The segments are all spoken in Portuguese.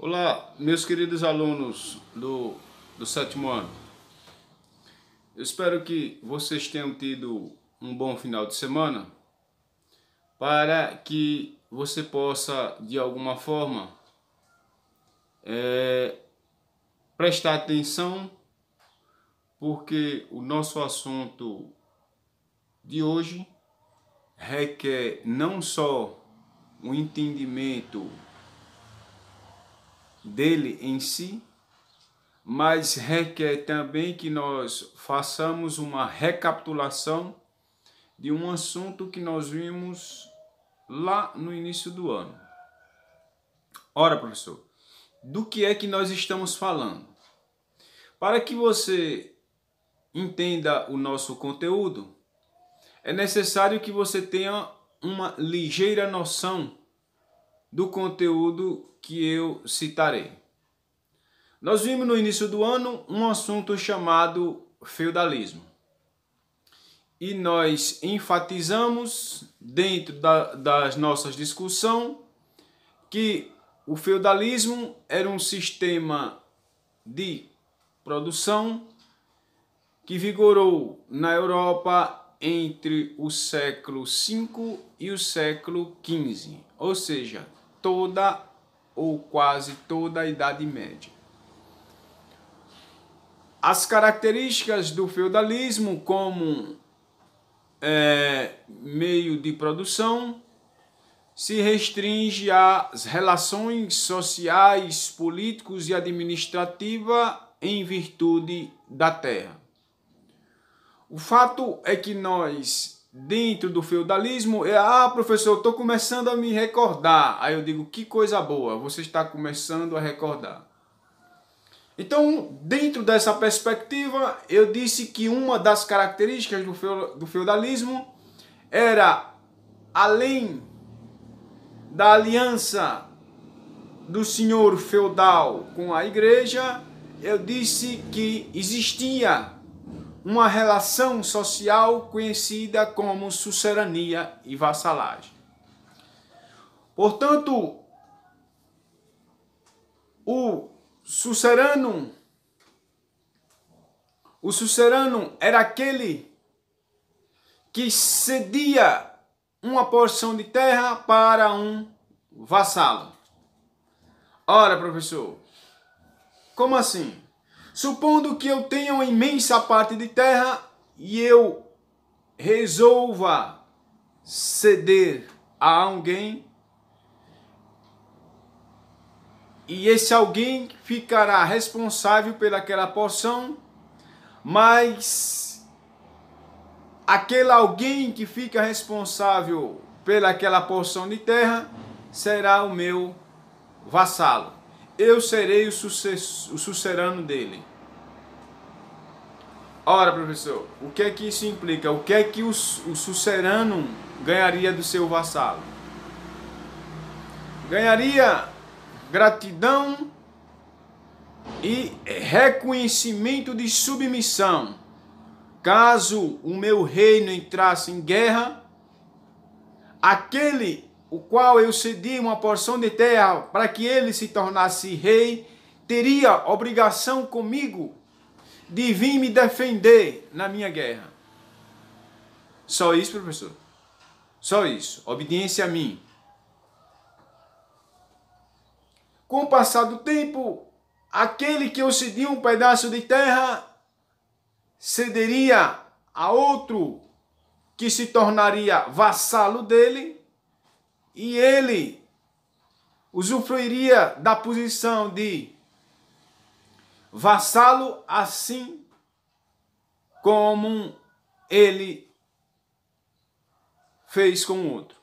Olá, meus queridos alunos do sétimo ano. Eu espero que vocês tenham tido um bom final de semana para que você possa, de alguma forma, prestar atenção, porque o nosso assunto de hoje requer não só o entendimento dele em si, mas requer também que nós façamos uma recapitulação de um assunto que nós vimos lá no início do ano. Ora, professor, do que é que nós estamos falando? Para que você entenda o nosso conteúdo, é necessário que você tenha uma ligeira noção do conteúdo que eu citarei. Nós vimos no início do ano um assunto chamado feudalismo. E nós enfatizamos dentro das nossas discussões que o feudalismo era um sistema de produção que vigorou na Europa entre o século V e o século XV, ou seja, toda ou quase toda a Idade Média. As características do feudalismo como meio de produção se restringe às relações sociais, políticos e administrativas em virtude da terra. O fato é que nós, dentro do feudalismo, professor, estou começando a me recordar. Aí eu digo, que coisa boa, você está começando a recordar. Então, dentro dessa perspectiva, eu disse que uma das características do feudalismo era, além da aliança do senhor feudal com a igreja, eu disse que existia uma relação social conhecida como sucerania e vassalagem. Portanto, o sucerano era aquele que cedia uma porção de terra para um vassalo. Ora, professor, como assim? Supondo que eu tenha uma imensa parte de terra e eu resolva ceder a alguém, e esse alguém ficará responsável pelaquela porção, mas aquele alguém que fica responsável pelaquela porção de terra será o meu vassalo. Eu serei o sucerano dele. Ora, professor, o que é que isso implica? O que é que o sucerano ganharia do seu vassalo? Ganharia gratidão e reconhecimento de submissão. Caso o meu reino entrasse em guerra, aquele o qual eu cedi uma porção de terra para que ele se tornasse rei, teria obrigação comigo de vir me defender na minha guerra. Só isso, professor? Só isso. Obediência a mim. Com o passar do tempo, aquele que eu cedi um pedaço de terra cederia a outro que se tornaria vassalo dele, e ele usufruiria da posição de vassalo, assim como ele fez com o outro.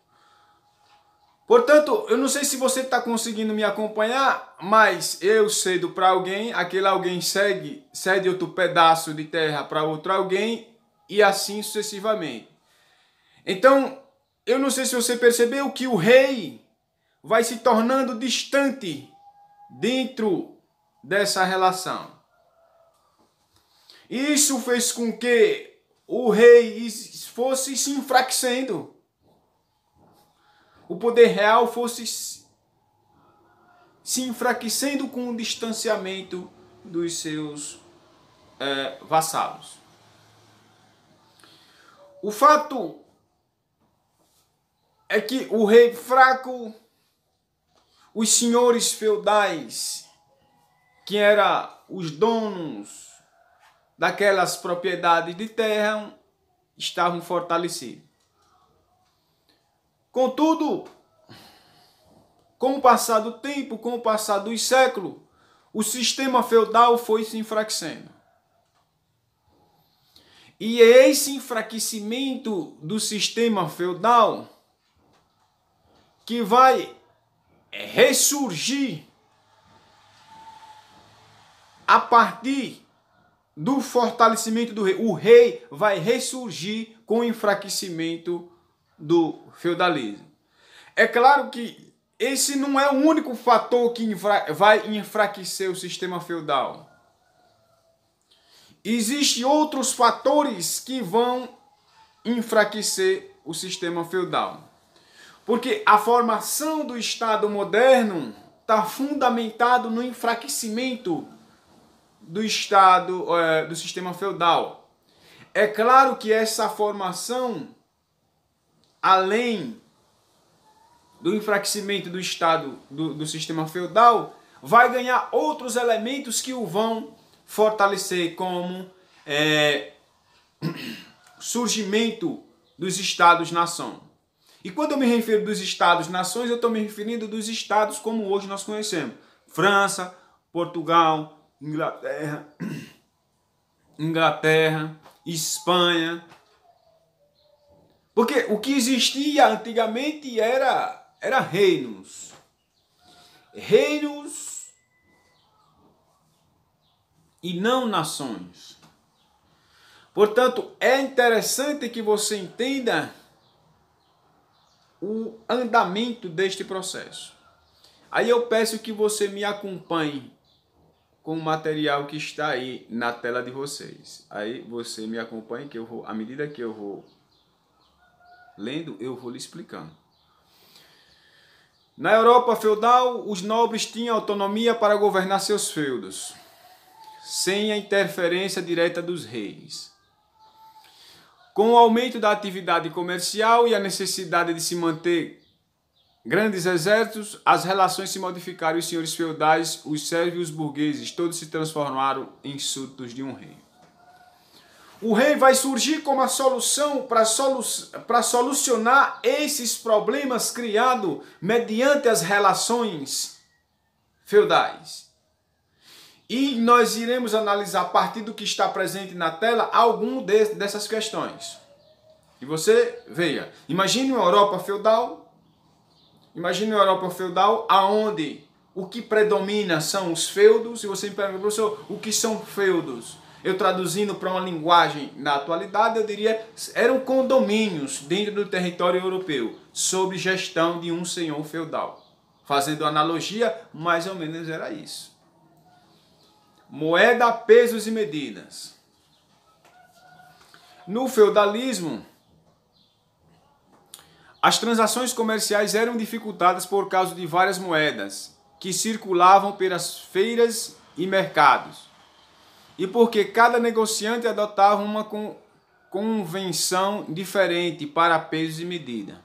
Portanto, eu não sei se você está conseguindo me acompanhar, mas eu cedo para alguém, aquele alguém cede outro pedaço de terra para outro alguém, e assim sucessivamente. Então, eu não sei se você percebeu que o rei vai se tornando distante dentro dessa relação. Isso fez com que o rei fosse se enfraquecendo. O poder real fosse se enfraquecendo com o distanciamento dos seus vassalos. O fato é que o rei fraco, os senhores feudais, que eram os donos daquelas propriedades de terra, estavam fortalecidos. Contudo, com o passar do tempo, com o passar dos séculos, o sistema feudal foi se enfraquecendo. E é esse enfraquecimento do sistema feudal que vai ressurgir a partir do fortalecimento do rei. O rei vai ressurgir com o enfraquecimento do feudalismo. É claro que esse não é o único fator que vai enfraquecer o sistema feudal. Existem outros fatores que vão enfraquecer o sistema feudal. Porque a formação do Estado moderno está fundamentado no enfraquecimento do Estado, do sistema feudal. É claro que essa formação, além do enfraquecimento do Estado, do sistema feudal, vai ganhar outros elementos que o vão fortalecer, como surgimento dos Estados-nação. E quando eu me refiro dos Estados-nações, eu estou me referindo dos Estados como hoje nós conhecemos. França, Portugal, Inglaterra, Espanha. Porque o que existia antigamente era reinos. Reinos e não nações. Portanto, é interessante que você entenda o andamento deste processo. Aí eu peço que você me acompanhe com o material que está aí na tela de vocês. Aí você me acompanhe, que eu vou, à medida que eu vou lendo, eu vou lhe explicando. Na Europa feudal, os nobres tinham autonomia para governar seus feudos, sem a interferência direta dos reis. Com o aumento da atividade comercial e a necessidade de se manter grandes exércitos, as relações se modificaram e os senhores feudais, os sérvios e os burgueses, todos se transformaram em súditos de um rei. O rei vai surgir como a solução para solucionar esses problemas criados mediante as relações feudais. E nós iremos analisar, a partir do que está presente na tela, algum dessas questões. E você veja, imagine uma Europa feudal, onde o que predomina são os feudos. E você me pergunta, professor, o que são feudos? Eu traduzindo para uma linguagem na atualidade, eu diria, eram condomínios dentro do território europeu, sob gestão de um senhor feudal. Fazendo analogia, mais ou menos era isso. Moeda, pesos e medidas. No feudalismo, as transações comerciais eram dificultadas por causa de várias moedas que circulavam pelas feiras e mercados, e porque cada negociante adotava uma convenção diferente para pesos e medida.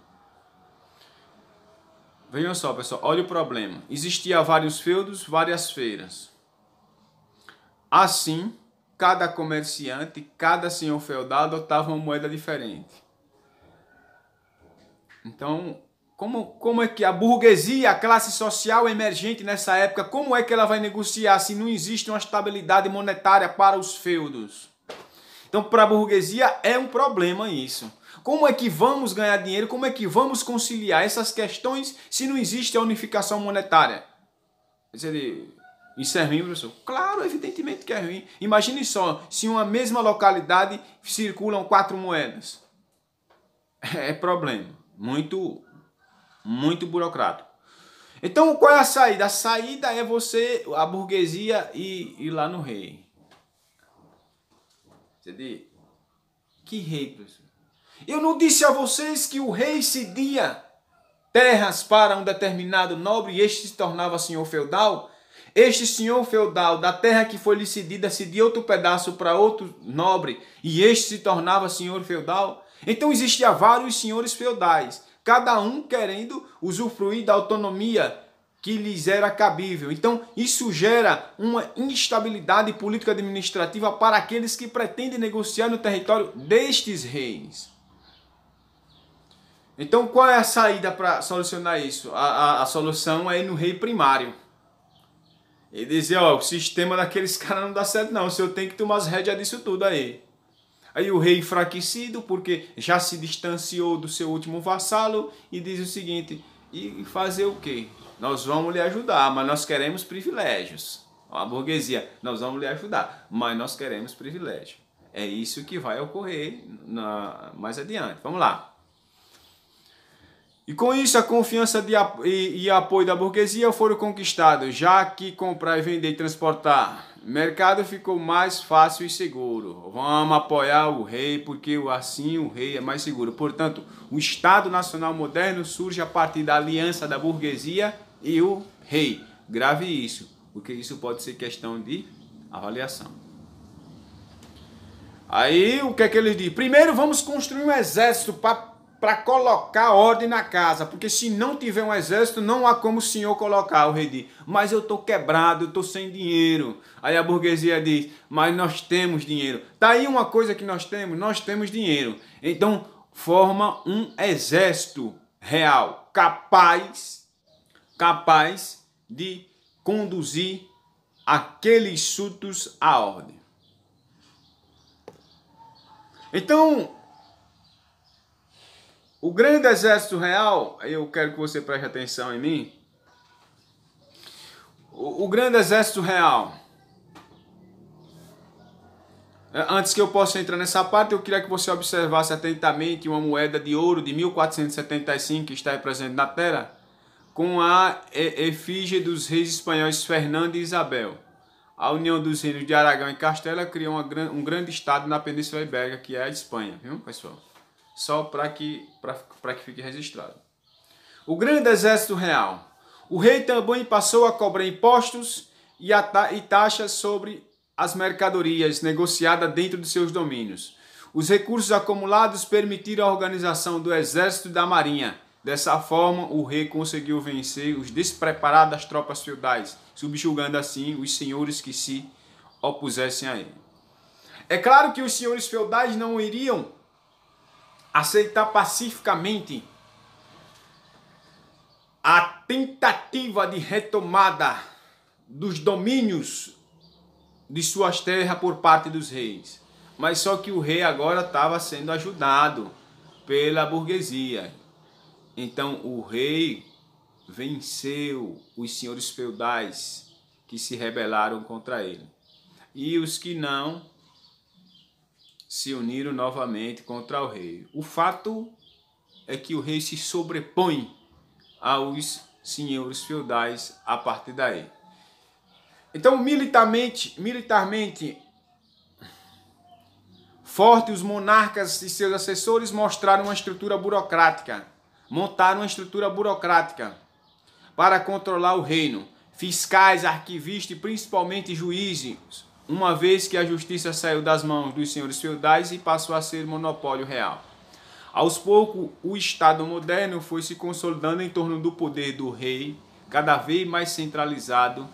Vejam só, pessoal, olha o problema. Existia vários feudos, várias feiras. Assim, cada comerciante, cada senhor feudal adotava uma moeda diferente. Então, como é que a burguesia, a classe social emergente nessa época, como é que ela vai negociar se não existe uma estabilidade monetária para os feudos? Então, para a burguesia é um problema isso. Como é que vamos ganhar dinheiro? Como é que vamos conciliar essas questões se não existe a unificação monetária? Isso é ruim, professor? Claro, evidentemente que é ruim. Imagine só, se em uma mesma localidade circulam 4 moedas. É problema. Muito burocrático. Então, qual é a saída? A saída é você, a burguesia, ir lá no rei. Você diz, que rei, professor? Eu não disse a vocês que o rei cedia terras para um determinado nobre e este se tornava senhor feudal, este senhor feudal da terra que foi lhe cedida cedia outro pedaço para outro nobre e este se tornava senhor feudal. Então existia vários senhores feudais, cada um querendo usufruir da autonomia que lhes era cabível. Então isso gera uma instabilidade política administrativa para aqueles que pretendem negociar no território destes reis. Então qual é a saída para solucionar isso? A solução é ir no rei primário. E dizer, ó, o sistema daqueles caras não dá certo não, o senhor tem que tomar as rédeas disso tudo aí. Aí o rei enfraquecido, porque já se distanciou do seu último vassalo, e diz o seguinte, e fazer o quê? Nós vamos lhe ajudar, mas nós queremos privilégios. A burguesia, nós vamos lhe ajudar, mas nós queremos privilégio. É isso que vai ocorrer mais adiante. Vamos lá. E com isso a confiança e apoio da burguesia foram conquistados, já que comprar e vender e transportar mercado ficou mais fácil e seguro. Vamos apoiar o rei, porque assim o rei é mais seguro. Portanto, o Estado Nacional Moderno surge a partir da aliança da burguesia e o rei. Grave isso, porque isso pode ser questão de avaliação. Aí o que é que ele diz? Primeiro vamos construir um exército para colocar ordem na casa, porque se não tiver um exército, não há como o senhor colocar, o rei diz, mas eu estou quebrado, eu estou sem dinheiro. Aí a burguesia diz, mas nós temos dinheiro. Tá aí uma coisa que nós temos dinheiro. Então forma um exército real, capaz de conduzir aqueles súditos à ordem. Então, o grande exército real, eu quero que você preste atenção em mim. O grande exército real. Antes que eu possa entrar nessa parte, eu queria que você observasse atentamente uma moeda de ouro de 1475 que está aí presente na tela, com a efígie dos reis espanhóis Fernando e Isabel. A união dos reinos de Aragão e Castela criou um grande estado na Península Ibérica, que é a Espanha, viu, pessoal? Só para que fique registrado. O grande exército real. O rei também passou a cobrar impostos e taxas sobre as mercadorias negociadas dentro de seus domínios. Os recursos acumulados permitiram a organização do exército e da marinha. Dessa forma, o rei conseguiu vencer os despreparados das tropas feudais, subjugando assim os senhores que se opusessem a ele. É claro que os senhores feudais não iriam aceitar pacificamente a tentativa de retomada dos domínios de suas terras por parte dos reis. Mas só que o rei agora estava sendo ajudado pela burguesia. Então o rei venceu os senhores feudais que se rebelaram contra ele. E os que não se uniram novamente contra o rei. O fato é que o rei se sobrepõe aos senhores feudais a partir daí. Então, militarmente forte, os monarcas e seus assessores montaram uma estrutura burocrática para controlar o reino. Fiscais, arquivistas e principalmente juízes, uma vez que a justiça saiu das mãos dos senhores feudais e passou a ser monopólio real. Aos poucos, o Estado moderno foi se consolidando em torno do poder do rei, cada vez mais centralizado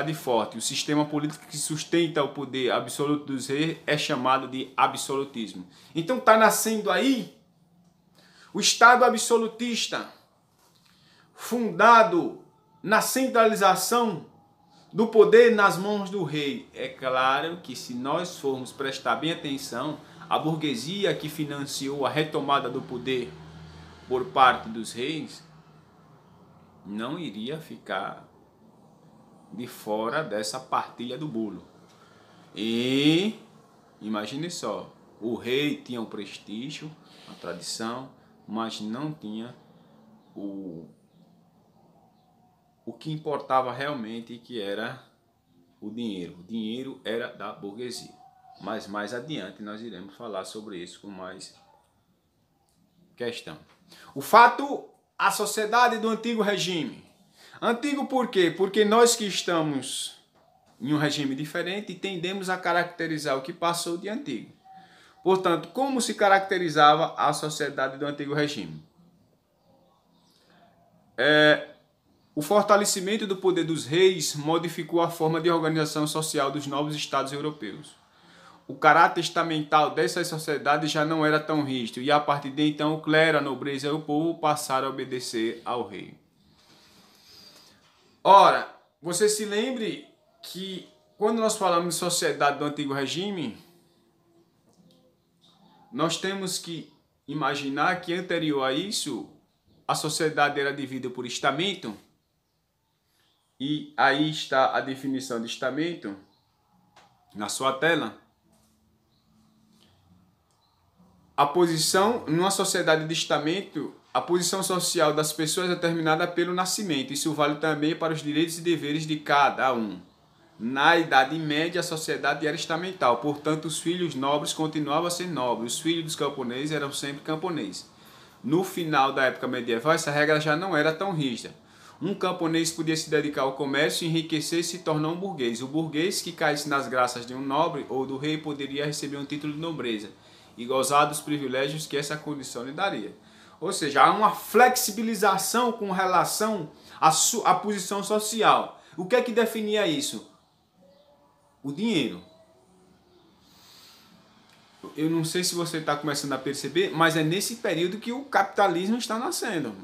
e forte. O sistema político que sustenta o poder absoluto dos reis é chamado de absolutismo. Então está nascendo aí o Estado absolutista, fundado na centralização do poder nas mãos do rei. É claro que se nós formos prestar bem atenção, a burguesia que financiou a retomada do poder por parte dos reis não iria ficar de fora dessa partilha do bolo. E imagine só, o rei tinha um prestígio, uma tradição, mas não tinha o que importava realmente, que era o dinheiro. O dinheiro era da burguesia. Mas mais adiante nós iremos falar sobre isso com mais questão. O fato, a sociedade do antigo regime. Antigo por quê? Porque nós que estamos em um regime diferente tendemos a caracterizar o que passou de antigo. Portanto, como se caracterizava a sociedade do antigo regime? O fortalecimento do poder dos reis modificou a forma de organização social dos novos estados europeus. O caráter estamental dessas sociedades já não era tão rígido, e a partir de então o clero, a nobreza e o povo passaram a obedecer ao rei. Ora, você se lembre que quando nós falamos de sociedade do antigo regime, nós temos que imaginar que anterior a isso, a sociedade era dividida por estamento, e aí está a definição de estamento na sua tela. A posição, numa sociedade de estamento, a posição social das pessoas é determinada pelo nascimento. Isso vale também para os direitos e deveres de cada um. Na Idade Média, a sociedade era estamental, portanto, os filhos nobres continuavam a ser nobres, os filhos dos camponeses eram sempre camponeses. No final da época medieval, essa regra já não era tão rígida. Um camponês podia se dedicar ao comércio, enriquecer e se tornar um burguês. O burguês que caísse nas graças de um nobre ou do rei poderia receber um título de nobreza e gozar dos privilégios que essa condição lhe daria. Ou seja, há uma flexibilização com relação à posição social. O que é que definia isso? O dinheiro. Eu não sei se você está começando a perceber, mas é nesse período que o capitalismo está nascendo.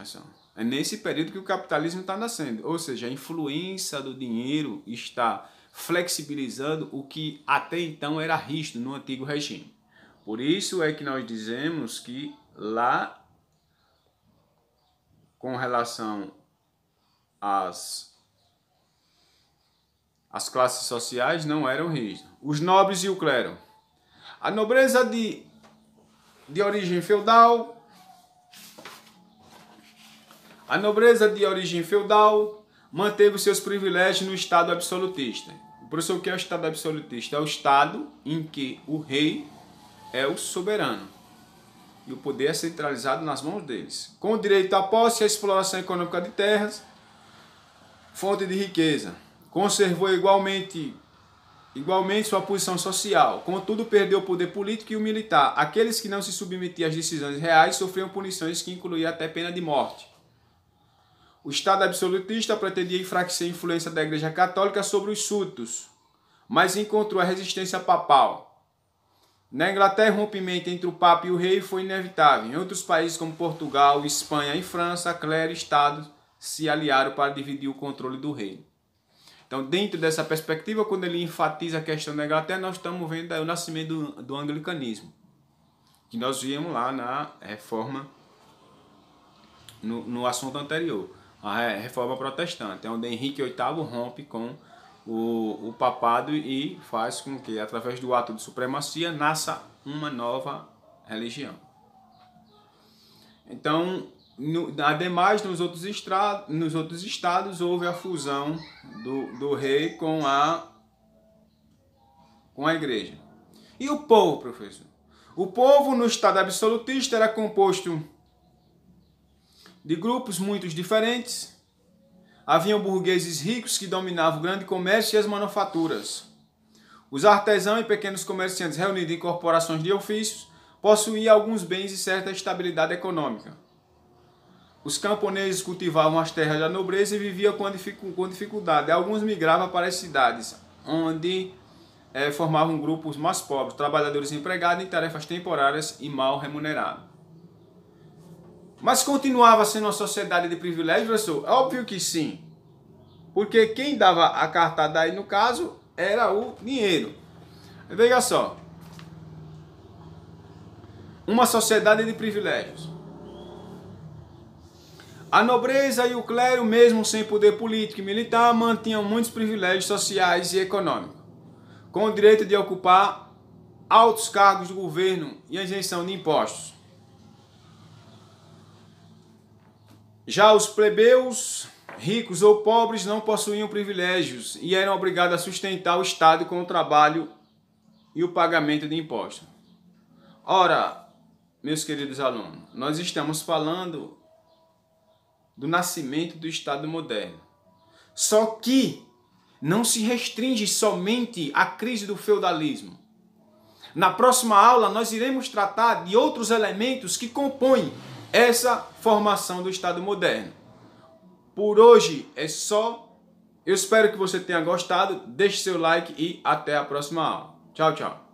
É nesse período que o capitalismo está nascendo. Ou seja, a influência do dinheiro está flexibilizando o que até então era rígido no antigo regime. Por isso é que nós dizemos que lá, com relação às classes sociais, não eram rígidos. Os nobres e o clero. A nobreza de origem feudal. A nobreza de origem feudal manteve os seus privilégios no Estado absolutista. Professor, o que é o Estado absolutista? É o Estado em que o rei é o soberano e o poder é centralizado nas mãos deles, com o direito à posse e à exploração econômica de terras, fonte de riqueza. Conservou igualmente sua posição social, contudo perdeu o poder político e o militar. Aqueles que não se submetiam às decisões reais sofriam punições que incluíam até pena de morte. O Estado absolutista pretendia enfraquecer a influência da Igreja Católica sobre os súditos, mas encontrou a resistência papal. Na Inglaterra, o rompimento entre o Papa e o rei foi inevitável. Em outros países como Portugal, Espanha e França, clero e Estado se aliaram para dividir o controle do rei. Então, dentro dessa perspectiva, quando ele enfatiza a questão da Inglaterra, nós estamos vendo o nascimento do anglicanismo, que nós vimos lá na reforma, no assunto anterior, a reforma protestante, onde Henrique VIII rompe com o papado e faz com que, através do ato de supremacia, nasça uma nova religião. Então, ademais, nos outros estados houve a fusão do rei com a igreja. E o povo, professor? O povo no Estado absolutista era composto de grupos muito diferentes. Haviam burgueses ricos que dominavam o grande comércio e as manufaturas. Os artesãos e pequenos comerciantes reunidos em corporações de ofícios possuíam alguns bens e certa estabilidade econômica. Os camponeses cultivavam as terras da nobreza e viviam com dificuldade. Alguns migravam para as cidades, onde formavam grupos mais pobres, trabalhadores empregados em tarefas temporárias e mal remunerados. Mas continuava sendo uma sociedade de privilégios, professor? É óbvio que sim. Porque quem dava a cartada aí, no caso, era o dinheiro. Veja só. Uma sociedade de privilégios. A nobreza e o clero, mesmo sem poder político e militar, mantinham muitos privilégios sociais e econômicos, com o direito de ocupar altos cargos do governo e a isenção de impostos. Já os plebeus, ricos ou pobres, não possuíam privilégios e eram obrigados a sustentar o Estado com o trabalho e o pagamento de impostos. Ora, meus queridos alunos, nós estamos falando do nascimento do Estado moderno. Só que não se restringe somente à crise do feudalismo. Na próxima aula, nós iremos tratar de outros elementos que compõem essa formação do Estado moderno. Por hoje é só. Eu espero que você tenha gostado. Deixe seu like e até a próxima aula. Tchau, tchau.